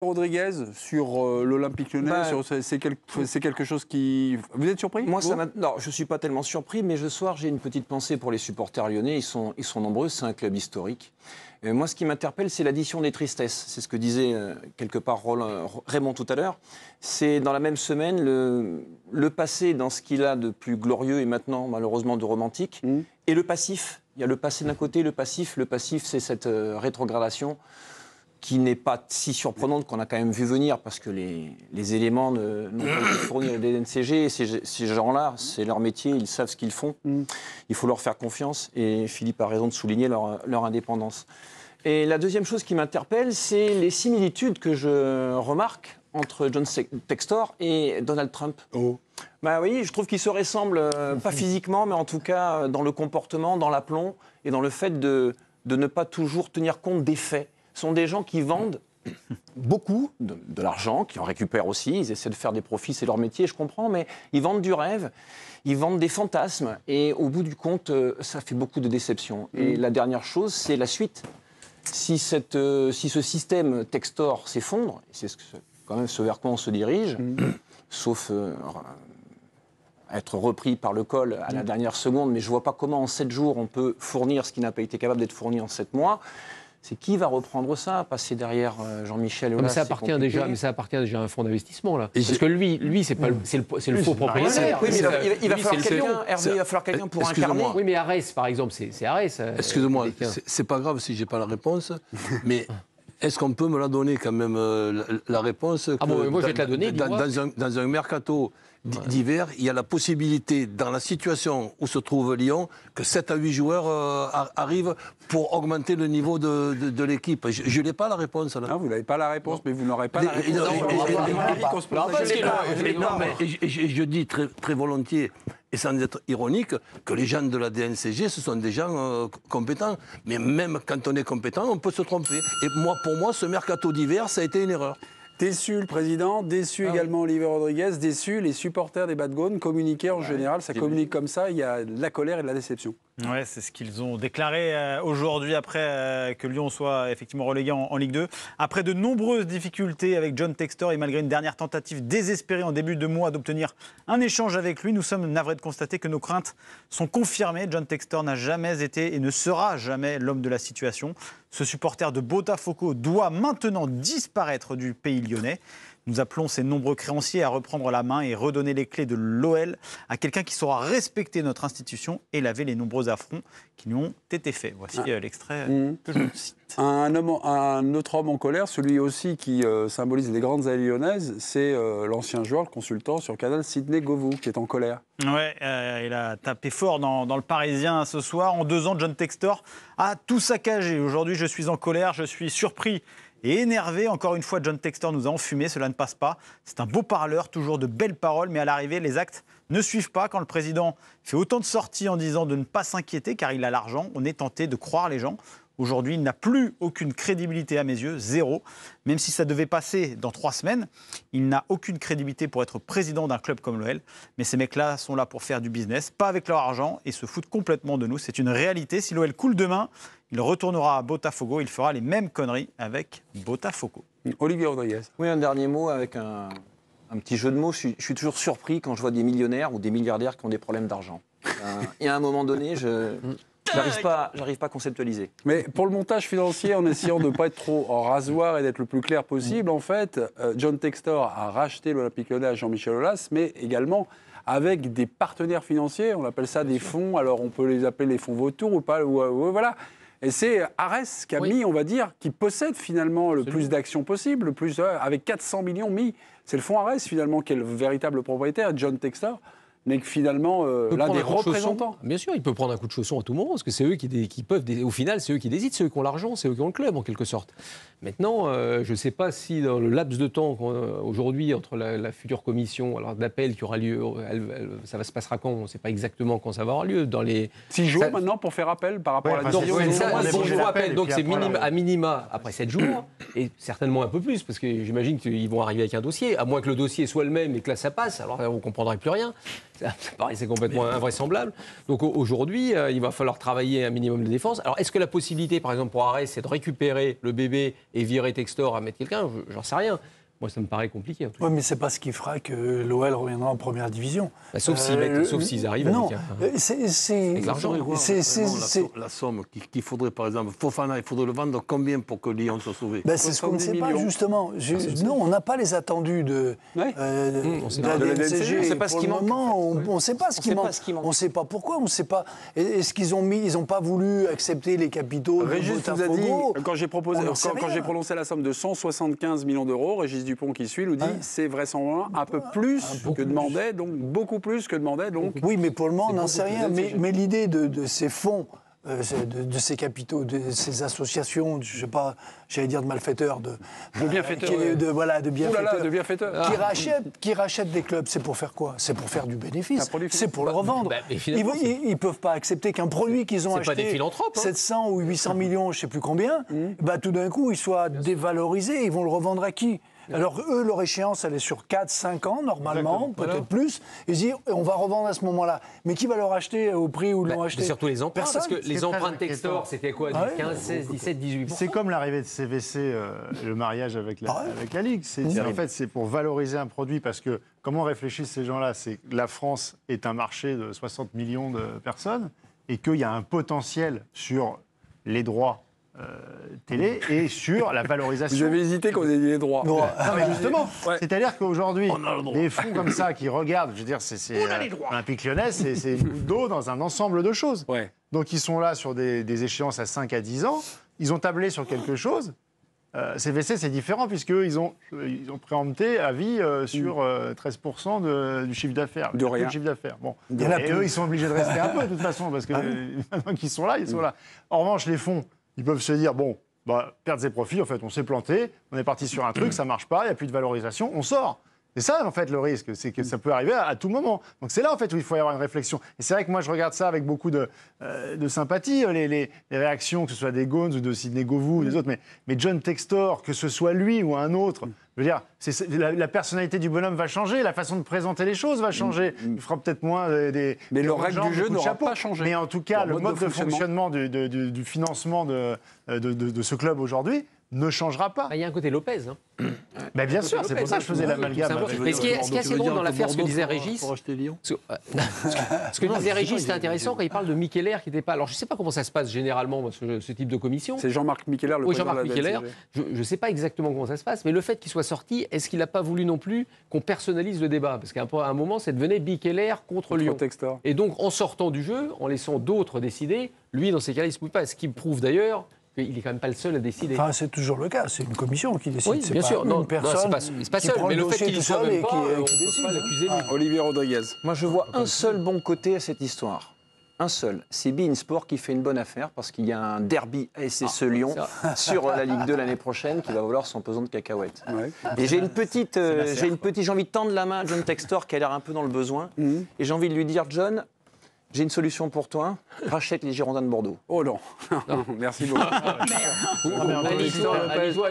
Rodriguez sur l'Olympique Lyonnais, c'est quelque chose qui... Vous êtes surpris? Moi, non, je ne suis pas tellement surpris, mais ce soir, j'ai une petite pensée pour les supporters lyonnais. Ils sont nombreux, c'est un club historique. Et moi, ce qui m'interpelle, c'est l'addition des tristesses. C'est ce que disait quelque part Raymond tout à l'heure. C'est dans la même semaine le passé dans ce qu'il a de plus glorieux et maintenant, malheureusement, de romantique, et le passif. Il y a le passé d'un côté, le passif. Le passif, c'est cette rétrogradation qui n'est pas si surprenante qu'on a quand même vu venir, parce que les éléments n'ont pas été fournis à la DNCG. Et ces gens-là, c'est leur métier, ils savent ce qu'ils font. Il faut leur faire confiance, et Philippe a raison de souligner leur indépendance. Et la deuxième chose qui m'interpelle, c'est les similitudes que je remarque entre John Textor et Donald Trump. Bah oui, je trouve qu'ils se ressemblent, pas physiquement, mais en tout cas dans le comportement, dans l'aplomb, et dans le fait de ne pas toujours tenir compte des faits. Ce sont des gens qui vendent beaucoup de l'argent, qui en récupèrent aussi, ils essaient de faire des profits, c'est leur métier, je comprends, mais ils vendent du rêve, ils vendent des fantasmes, et au bout du compte, ça fait beaucoup de déceptions. Et la dernière chose, c'est la suite. Si ce système Textor s'effondre, et c'est quand même ce vers quoi on se dirige, sauf être repris par le col à la dernière seconde, mais je ne vois pas comment en 7 jours on peut fournir ce qui n'a pas été capable d'être fourni en 7 mois. C'est qui va reprendre ça, passer derrière Jean-Michel Aulas? Mais ça appartient déjà à un fonds d'investissement, là. Parce que lui, c'est le faux propriétaire. Oui, mais il va falloir quelqu'un, Hervé, il va falloir quelqu'un pour incarner. Oui, mais Arès, par exemple, c'est Arès. Excusez-moi, c'est pas grave si j'ai pas la réponse, mais est-ce qu'on peut me la donner quand même, la réponse? Moi, je vais te la donner. Dans un mercato d'hiver, il y a la possibilité, dans la situation où se trouve Lyon, que 7 à 8 joueurs arrivent pour augmenter le niveau de l'équipe. Je n'ai pas la réponse, là. Non, vous n'avez pas la réponse, mais vous n'aurez pas la réponse. Je dis très volontiers, et sans être ironique, que les gens de la DNCG, ce sont des gens compétents. Mais même quand on est compétent, on peut se tromper. Et pour moi, ce mercato d'hiver, ça a été une erreur. Déçu le président, déçu également Olivier Rodriguez, déçu les supporters des Bad Gaunes, communiquer en général, ça communique comme ça, il y a de la colère et de la déception. Ouais, c'est ce qu'ils ont déclaré aujourd'hui après que Lyon soit effectivement relégué en Ligue 2. Après de nombreuses difficultés avec John Textor et malgré une dernière tentative désespérée en début de mois d'obtenir un échange avec lui, nous sommes navrés de constater que nos craintes sont confirmées. John Textor n'a jamais été et ne sera jamais l'homme de la situation. Ce supporter de Botafogo doit maintenant disparaître du pays lyonnais. Nous appelons ces nombreux créanciers à reprendre la main et redonner les clés de l'OL à quelqu'un qui saura respecter notre institution et laver les nombreux affronts qui lui ont été faits. Voici l'extrait que je cite. Un autre homme en colère, celui aussi qui symbolise les grandes allées lyonnaises, c'est l'ancien joueur, le consultant sur Canal, Sidney Govou, qui est en colère. Ouais, il a tapé fort dans le Parisien ce soir. En 2 ans, John Textor a tout saccagé. Aujourd'hui, je suis en colère, je suis surpris et énervé. Encore une fois, John Textor nous a enfumé, cela ne passe pas. C'est un beau parleur, toujours de belles paroles, mais à l'arrivée, les actes ne suivent pas. Quand le président fait autant de sorties en disant de ne pas s'inquiéter, car il a l'argent, on est tenté de croire les gens. Aujourd'hui, il n'a plus aucune crédibilité à mes yeux, zéro. Même si ça devait passer dans 3 semaines, il n'a aucune crédibilité pour être président d'un club comme l'OL. Mais ces mecs-là sont là pour faire du business, pas avec leur argent, et se foutent complètement de nous. C'est une réalité. Si l'OL coule demain, il retournera à Botafogo. Il fera les mêmes conneries avec Botafogo. Olivier Rodriguez. Oui, un dernier mot avec un petit jeu de mots. Je suis toujours surpris quand je vois des millionnaires ou des milliardaires qui ont des problèmes d'argent. Il y a un moment donné, j'arrive pas à conceptualiser. Mais pour le montage financier, en essayant de ne pas être trop en rasoir et d'être le plus clair possible, en fait, John Textor a racheté l'Olympique Lyonnais à Jean-Michel Aulas, mais également avec des partenaires financiers. On appelle ça des fonds. Alors on peut les appeler les fonds vautours ou pas. Voilà. Et c'est Arès qui a mis, on va dire, qui possède finalement le plus d'actions possible, le plus, avec 400 millions mis. C'est le fonds Arès finalement qui est le véritable propriétaire. John Textor n'est que finalement l'un des représentants. Bien sûr, il peut prendre un coup de chausson à tout moment, parce que c'est eux qui peuvent, au final, c'est eux qui décident, c'est eux qui ont l'argent, c'est eux qui ont le club, en quelque sorte. Maintenant, je ne sais pas si dans le laps de temps, aujourd'hui, entre la future commission d'appel qui aura lieu, ça se passera quand, on ne sait pas exactement quand ça va avoir lieu. Dans les 6 jours maintenant pour faire appel par rapport à la décision. Donc c'est à minima après 7 jours, et certainement un peu plus, parce que j'imagine qu'ils vont arriver avec un dossier, à moins que le dossier soit le même et que là ça passe, alors on ne comprendrait plus rien. Ça paraissait complètement invraisemblable. Donc aujourd'hui, il va falloir travailler un minimum de défense. Alors est-ce que la possibilité, par exemple, pour Arès, c'est de récupérer le bébé et virer Textor à mettre quelqu'un? J'en sais rien. Moi, ça me paraît compliqué. Oui, mais c'est pas ce qui fera que l'OL reviendra en première division. Bah, sauf s'ils arrivent non, avec c'est l'argent. La somme qu'il faudrait, par exemple, Fofana, il faudrait le vendre combien pour que Lyon soit sauvé? C'est ce qu'on ne sait pas, justement. Non, on n'a pas les attendus de la DNCG. On ne sait pas ce qui manque. On ne sait pas ce qui manque. On ne sait pas pourquoi. On ne sait pas. Est-ce qu'ils ont mis, ils n'ont pas voulu accepter les capitaux de Régis vous a dit, Botafogo. quand j'ai prononcé la somme de 175 millions d'euros, Régis Dupont qui suit nous dit c'est vraisemblablement un peu plus que demandait, donc beaucoup plus que demandait. Donc oui, mais pour le moment, on n'en sait rien. Mais l'idée de ces fonds, de ces capitaux, de ces associations, je sais pas, j'allais dire de malfaiteurs, de bienfaiteurs, de bienfaiteurs, de bienfaiteurs. Qui rachètent des clubs, c'est pour faire quoi? C'est pour faire du bénéfice. C'est pour le revendre. Ils ne peuvent pas accepter qu'un produit qu'ils ont acheté pas des philanthropes, 700 ou 800 millions, je ne sais plus combien, tout d'un coup, il soit dévalorisé. Ils vont le revendre à qui? Alors, eux, leur échéance, elle est sur 4-5 ans, normalement, peut-être plus. Ils disent, on va revendre à ce moment-là. Mais qui va leur acheter au prix où ils l'ont acheté? Surtout les emprunts, Personne. parce que les emprunts de Textor, c'était quoi, 15, 16, 17, 18%? C'est comme l'arrivée de CVC, le mariage avec la Ligue. En fait, c'est pour valoriser un produit, parce que comment réfléchissent ces gens-là? C'est que la France est un marché de 60 millions de personnes, et qu'il y a un potentiel sur les droits télé et sur la valorisation. Vous avez hésité quand vous avez dit les droits. Non, mais justement, c'est-à-dire qu'aujourd'hui, des fonds comme ça qui regardent, je veux dire, Olympique Lyonnais, c'est d'eau dans un ensemble de choses. Ouais. Donc ils sont là sur des échéances à 5 à 10 ans, ils ont tablé sur quelque chose. CVC, c'est différent, puisqu'ils ont préempté à vie sur 13% du chiffre d'affaires. De rien. Chiffre d'affaires. Bon. Et eux, ils sont obligés de rester un peu, de toute façon, parce que maintenant qu'ils sont là, ils sont là. En revanche, les fonds, ils peuvent se dire, bon, perdre ses profits, en fait, on s'est planté, on est parti sur un truc, ça marche pas, il n'y a plus de valorisation, on sort. C'est ça, en fait, le risque, c'est que ça peut arriver à tout moment. Donc c'est là, en fait, où il faut y avoir une réflexion. Et c'est vrai que moi, je regarde ça avec beaucoup de sympathie, les réactions, que ce soit des Gones ou de Sidney Govou ou des autres, mais John Textor, que ce soit lui ou un autre, je veux dire, la personnalité du bonhomme va changer, la façon de présenter les choses va changer. Il fera peut-être moins des... Mais le règle du jeu n'aura pas changé. Mais en tout cas, le mode de fonctionnement du financement de ce club aujourd'hui ne changera pas. Il y a un côté Lopez. Ben bien sûr, c'est pour ça que je faisais l'amalgame. Mais ce qui est assez drôle dans l'affaire, ce que disait Régis, ce que disait Régis, c'était intéressant quand il parle de Mikeler qui n'était pas. Alors je ne sais pas comment ça se passe généralement ce type de commission. C'est Jean-Marc Mikeler, le président de la DNCG. Jean-Marc Mikeler. Je ne sais pas exactement comment ça se passe, mais le fait qu'il soit sorti, est-ce qu'il n'a pas voulu non plus qu'on personnalise le débat? Parce qu'à un moment, ça devenait Mikeler contre Lyon. Textor. Et donc en sortant du jeu, en laissant d'autres décider, lui dans ces cas-là, il ne se pouvait pas. Ce qui prouve d'ailleurs qu'il n'est quand même pas le seul à décider. Enfin, c'est toujours le cas. C'est une commission qui décide. Oui, bien sûr. Une personne. C'est pas seul. Mais le fait qu'il ne soit même pas, on ne peut pas l'accuser. Olivier Rodriguez. Moi, je vois un seul bon côté à cette histoire. Un seul. C'est beIN Sport qui fait une bonne affaire parce qu'il y a un derby ASSE Lyon sur la Ligue 2 l'année prochaine qui va valoir son pesant de cacahuètes. Ouais. Et j'ai une petite, j'ai envie de tendre la main à John Textor qui a l'air un peu dans le besoin. Et j'ai envie de lui dire, John, j'ai une solution pour toi, rachète les Girondins de Bordeaux. Oh non, merci beaucoup.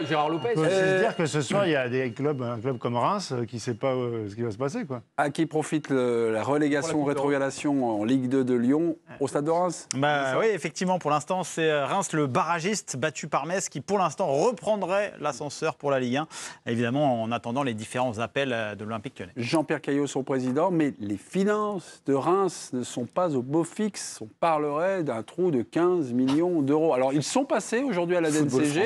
Gérard Lopez. On peut aussi se dire que ce soir, il y a un club comme Reims qui ne sait pas ce qui va se passer. Quoi. À qui profite la relégation, rétrogradation en Ligue 2 de Lyon au Stade de Reims? Oui, effectivement, pour l'instant, c'est Reims, le barragiste battu par Metz, qui pour l'instant reprendrait l'ascenseur pour la Ligue 1, évidemment en attendant les différents appels de l'Olympique Lyonnais. Jean-Pierre Caillot, son président, mais les finances de Reims ne sont pas au beau fixe. On parlerait d'un trou de 15 millions d'euros. Alors, ils sont passés aujourd'hui à la DNCG.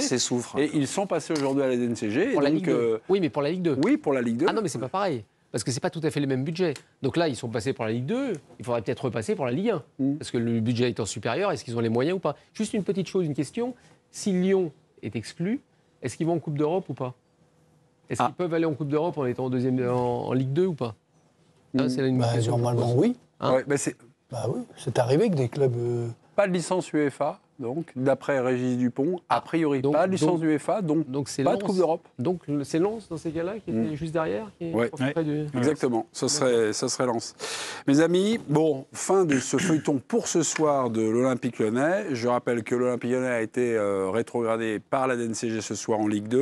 Et ils sont passés aujourd'hui à la DNCG. Pour la Ligue 2. Oui, mais pour la Ligue 2. Oui, pour la Ligue 2. Ah non, mais c'est pas pareil. Parce que c'est pas tout à fait les mêmes budgets. Donc là, ils sont passés pour la Ligue 2. Il faudrait peut-être repasser pour la Ligue 1. Parce que le budget étant supérieur, est-ce qu'ils ont les moyens ou pas? Juste une petite chose, une question. Si Lyon est exclu, est-ce qu'ils vont en Coupe d'Europe ou pas? Est-ce qu'ils peuvent aller en Coupe d'Europe en étant en Ligue 2 ou pas? Normalement, oui. Oui, c'est arrivé que des clubs... Pas de licence UEFA, donc, d'après Régis Dupont. A priori, pas de licence UEFA, donc pas de Coupe d'Europe. Donc c'est Lens, dans ces cas-là, qui était juste derrière Exactement, ce serait Lens. Mes amis, fin de ce feuilleton pour ce soir de l'Olympique Lyonnais. Je rappelle que l'Olympique Lyonnais a été rétrogradé par la DNCG ce soir en Ligue 2.